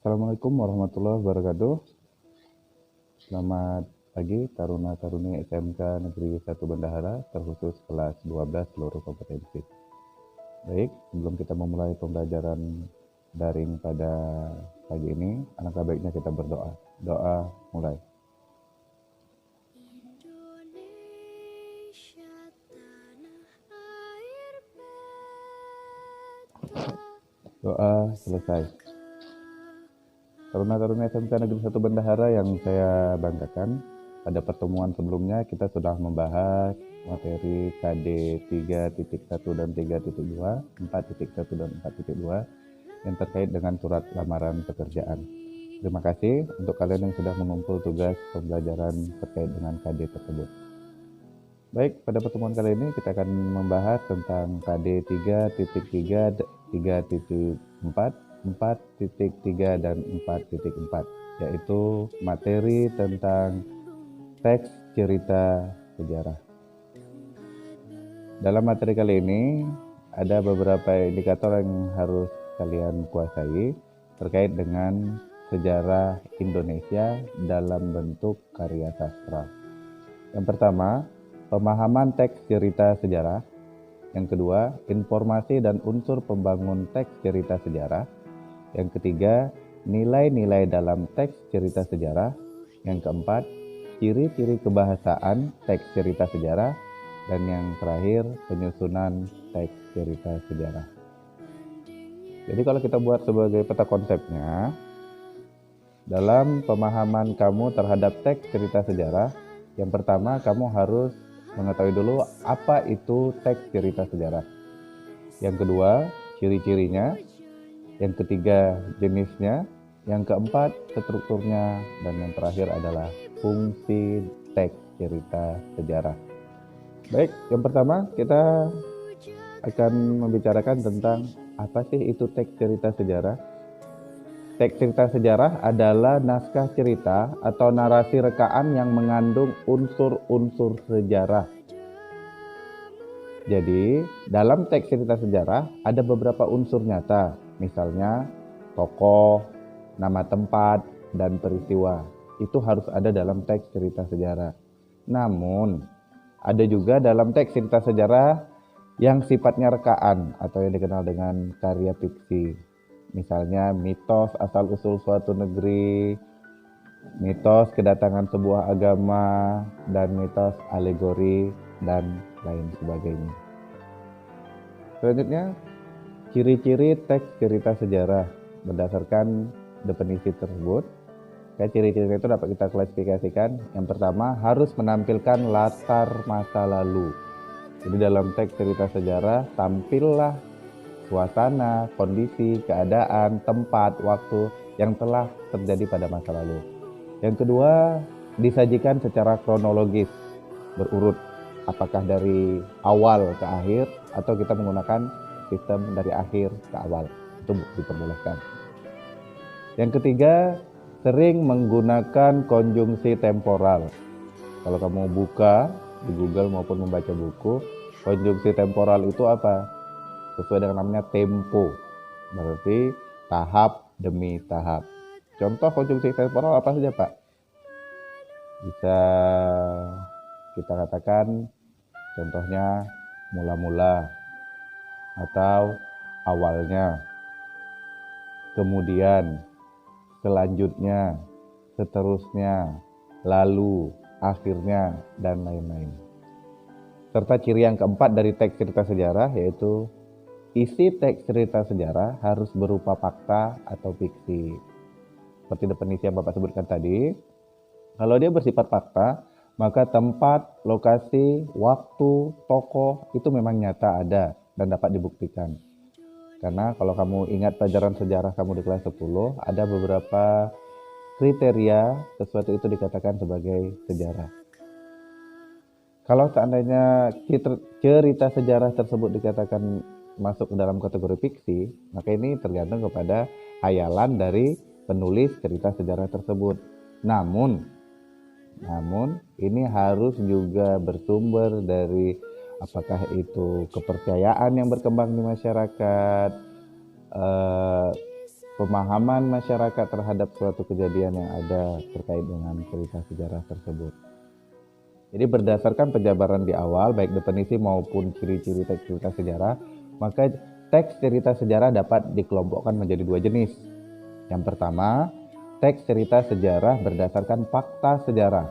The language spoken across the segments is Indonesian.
Assalamualaikum warahmatullahi wabarakatuh. Selamat pagi taruna-taruni SMK Negeri 1 Bendahara, terkhusus kelas 12 seluruh kompetensi. Baik, sebelum kita memulai pembelajaran daring pada pagi ini, alangkah baiknya kita berdoa. Doa mulai. Doa selesai. Taruna-taruni SMK Negeri 1 Bendahara yang saya banggakan, pada pertemuan sebelumnya kita sudah membahas materi KD 3.1 dan 3.2, 4.1 dan 4.2 yang terkait dengan surat lamaran pekerjaan. Terima kasih untuk kalian yang sudah mengumpul tugas pembelajaran terkait dengan KD tersebut. Baik, pada pertemuan kali ini kita akan membahas tentang KD 3.3, 3.4, 4.3 dan 4.4, yaitu materi tentang teks cerita sejarah. Dalam materi kali ini ada beberapa indikator yang harus kalian kuasai terkait dengan sejarah Indonesia dalam bentuk karya sastra. Yang pertama, pemahaman teks cerita sejarah. Yang kedua, informasi dan unsur pembangun teks cerita sejarah. Yang ketiga, nilai-nilai dalam teks cerita sejarah. Yang keempat, ciri-ciri kebahasaan teks cerita sejarah. Dan yang terakhir, penyusunan teks cerita sejarah. Jadi kalau kita buat sebagai peta konsepnya, dalam pemahaman kamu terhadap teks cerita sejarah, yang pertama kamu harus mengetahui dulu apa itu teks cerita sejarah. Yang kedua, ciri-cirinya. Yang ketiga, jenisnya. Yang keempat, strukturnya. Dan yang terakhir adalah fungsi teks cerita sejarah. Baik, yang pertama kita akan membicarakan tentang apa sih itu teks cerita sejarah. Teks cerita sejarah adalah naskah cerita atau narasi rekaan yang mengandung unsur-unsur sejarah. Jadi, dalam teks cerita sejarah ada beberapa unsur nyata, misalnya tokoh, nama tempat, dan peristiwa. Itu harus ada dalam teks cerita sejarah. Namun, ada juga dalam teks cerita sejarah yang sifatnya rekaan atau yang dikenal dengan karya fiksi. Misalnya mitos asal-usul suatu negeri, mitos kedatangan sebuah agama, dan mitos alegori, dan lain sebagainya. Selanjutnya, ciri-ciri teks cerita sejarah berdasarkan definisi tersebut. Ciri-ciri itu dapat kita klasifikasikan. Yang pertama, harus menampilkan latar masa lalu. Jadi dalam teks cerita sejarah, tampillah suasana, kondisi, keadaan, tempat, waktu yang telah terjadi pada masa lalu. Yang kedua, disajikan secara kronologis, berurut. Apakah dari awal ke akhir atau kita menggunakan sistem dari akhir ke awal. Itu diperbolehkan. Yang ketiga, sering menggunakan konjungsi temporal. Kalau kamu buka di Google maupun membaca buku, konjungsi temporal itu apa? Sesuai dengan namanya tempo, berarti tahap demi tahap. Contoh konjungsi temporal apa saja, Pak? Bisa kita katakan contohnya mula-mula atau awalnya, kemudian, selanjutnya, seterusnya, lalu, akhirnya, dan lain-lain. Serta ciri yang keempat dari teks cerita sejarah yaitu isi teks cerita sejarah harus berupa fakta atau fiksi. Seperti definisi yang Bapak sebutkan tadi, kalau dia bersifat fakta, maka tempat, lokasi, waktu, tokoh itu memang nyata ada dan dapat dibuktikan. Karena kalau kamu ingat pelajaran sejarah kamu di kelas 10, ada beberapa kriteria sesuatu itu dikatakan sebagai sejarah. Kalau seandainya cerita sejarah tersebut dikatakan masuk ke dalam kategori fiksi, maka ini tergantung kepada hayalan dari penulis cerita sejarah tersebut. Namun ini harus juga bersumber dari apakah itu kepercayaan yang berkembang di masyarakat, pemahaman masyarakat terhadap suatu kejadian yang ada terkait dengan cerita sejarah tersebut. Jadi berdasarkan penjabaran di awal, baik definisi maupun ciri-ciri teks cerita sejarah, maka teks cerita sejarah dapat dikelompokkan menjadi dua jenis. Yang pertama, teks cerita sejarah berdasarkan fakta sejarah.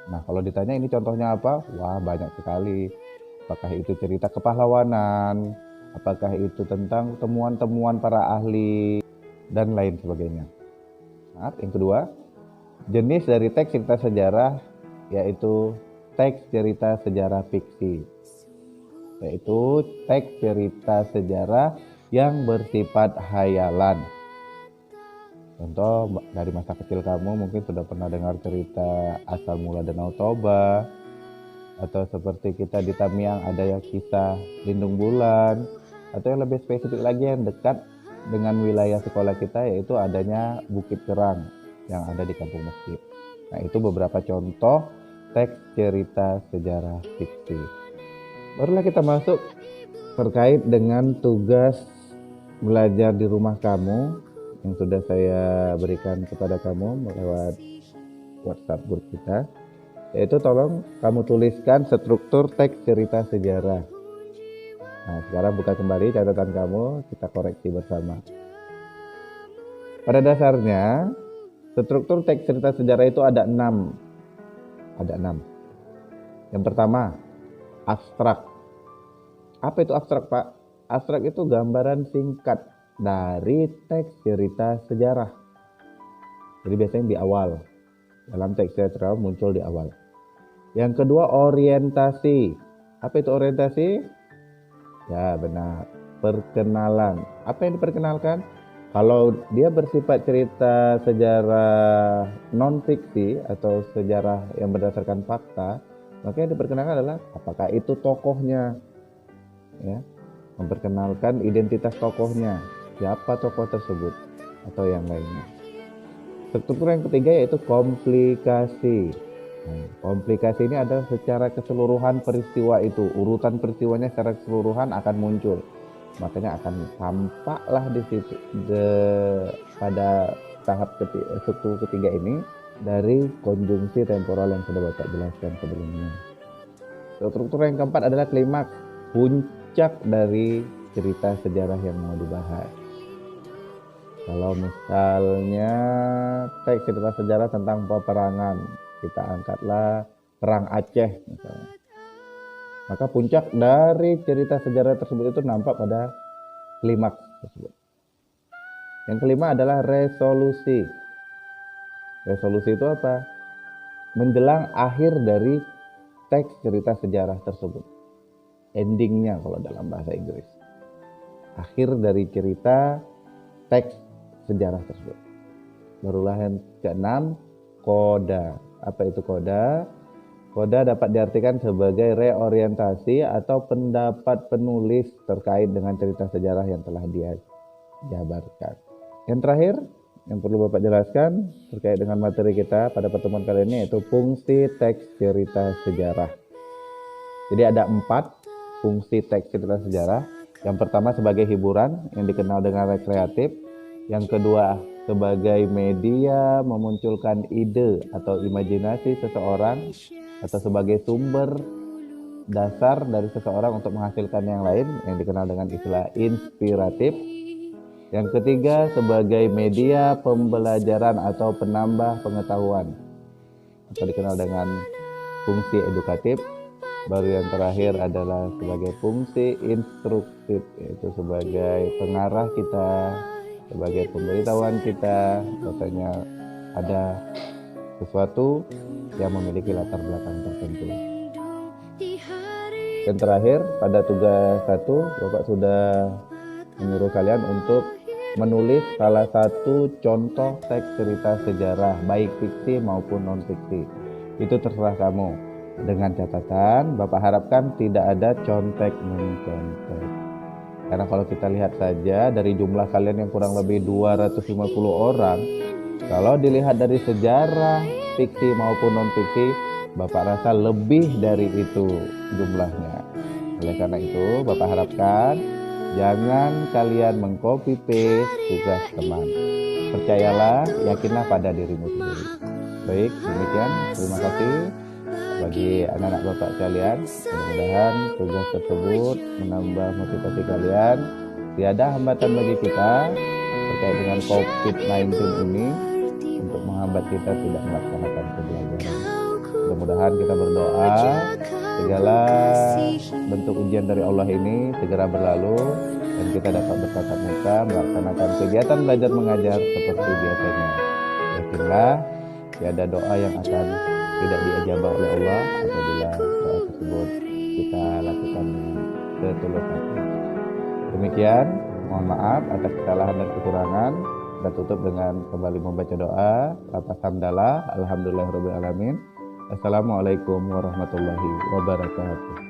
Nah, kalau ditanya ini contohnya apa? Wah, banyak sekali. Apakah itu cerita kepahlawanan, apakah itu tentang temuan-temuan para ahli, dan lain sebagainya. Nah, yang kedua, jenis dari teks cerita sejarah yaitu teks cerita sejarah fiksi, yaitu teks cerita sejarah yang bersifat hayalan. Contoh, dari masa kecil kamu mungkin sudah pernah dengar cerita asal mula Danau Toba, atau seperti kita di Tamiang ada yang kisah Lindung Bulan, atau yang lebih spesifik lagi yang dekat dengan wilayah sekolah kita yaitu adanya Bukit Kerang yang ada di Kampung Mesir. Nah, itu beberapa contoh teks cerita sejarah fiksi. Barulah kita masuk terkait dengan tugas belajar di rumah kamu yang sudah saya berikan kepada kamu lewat WhatsApp grup kita, yaitu tolong kamu tuliskan struktur teks cerita sejarah. Nah, sekarang buka kembali catatan kamu, kita koreksi bersama. Pada dasarnya, struktur teks cerita sejarah itu ada 6. Yang pertama, abstrak. Apa itu abstrak, Pak? Abstrak itu gambaran singkat dari teks cerita sejarah. Jadi biasanya di awal. Dalam teks cerita muncul di awal. Yang kedua, orientasi. Apa itu orientasi? Ya, benar. Perkenalan. Apa yang diperkenalkan? Kalau dia bersifat cerita sejarah non-fiksi atau sejarah yang berdasarkan fakta, maka yang diperkenalkan adalah apakah itu tokohnya. Ya, memperkenalkan identitas tokohnya. Siapa tokoh tersebut atau yang lainnya. Struktur yang ketiga yaitu komplikasi. Nah, komplikasi ini adalah secara keseluruhan peristiwa itu, urutan peristiwanya secara keseluruhan akan muncul, makanya akan tampaklah di situ pada tahap struktur ketiga ini dari konjungsi temporal yang sudah Bapak jelaskan sebelumnya. Struktur yang keempat adalah klimaks, puncak dari cerita sejarah yang mau dibahas. Kalau misalnya teks cerita sejarah tentang peperangan, kita angkatlah Perang Aceh misalnya. Maka puncak dari cerita sejarah tersebut itu nampak pada klimaks tersebut. Yang kelima adalah resolusi. Resolusi itu apa? Menjelang akhir dari teks cerita sejarah tersebut. Endingnya kalau dalam bahasa Inggris. Akhir dari cerita teks sejarah tersebut. Barulah yang keenam, koda. Apa itu koda? Koda dapat diartikan sebagai reorientasi atau pendapat penulis terkait dengan cerita sejarah yang telah dia jabarkan. Yang terakhir, yang perlu Bapak jelaskan terkait dengan materi kita pada pertemuan kali ini yaitu fungsi teks cerita sejarah. Jadi ada 4 fungsi teks cerita sejarah. Yang pertama sebagai hiburan yang dikenal dengan rekreatif. Yang kedua sebagai media memunculkan ide atau imajinasi seseorang atau sebagai sumber dasar dari seseorang untuk menghasilkan yang lain yang dikenal dengan istilah inspiratif. Yang ketiga sebagai media pembelajaran atau penambah pengetahuan atau dikenal dengan fungsi edukatif. Baru yang terakhir adalah sebagai fungsi instruktif, yaitu sebagai pengarah kita, sebagai pemberitahuan kita bahwasanya ada sesuatu yang memiliki latar belakang tertentu. Dan terakhir pada tugas 1 Bapak sudah menyuruh kalian untuk menulis salah satu contoh teks cerita sejarah baik fiksi maupun non fiksi. Itu terserah kamu. Dengan catatan Bapak harapkan tidak ada contek mencontek. Karena kalau kita lihat saja dari jumlah kalian yang kurang lebih 250 orang, kalau dilihat dari sejarah fiksi maupun non fiksi, Bapak rasa lebih dari itu jumlahnya. Oleh karena itu Bapak harapkan Jangan kalian mengcopy paste tugas teman. Percayalah, yakinlah pada dirimu sendiri. Baik, demikian. Terima kasih bagi anak-anak bapak kalian. Mudah-mudahan tugas tersebut menambah motivasi kalian. Tiada hambatan bagi kita terkait dengan COVID-19 ini untuk menghambat kita tidak melaksanakan pembelajaran. Mudah-mudahan kita berdoa segala bentuk ujian dari Allah ini segera berlalu dan kita dapat bertatap muka melaksanakan kegiatan belajar mengajar seperti biasanya. Yakinlah tiada doa yang akan tidak diijabah oleh Allah apabila doa tersebut kita lakukan dengan setulus hati. Demikian, mohon maaf atas kesalahan dan kekurangan. Kita tutup dengan kembali membaca doa lapas hamdalah alhamdulillahirabbil alamin. Assalamualaikum warahmatullahi wabarakatuh.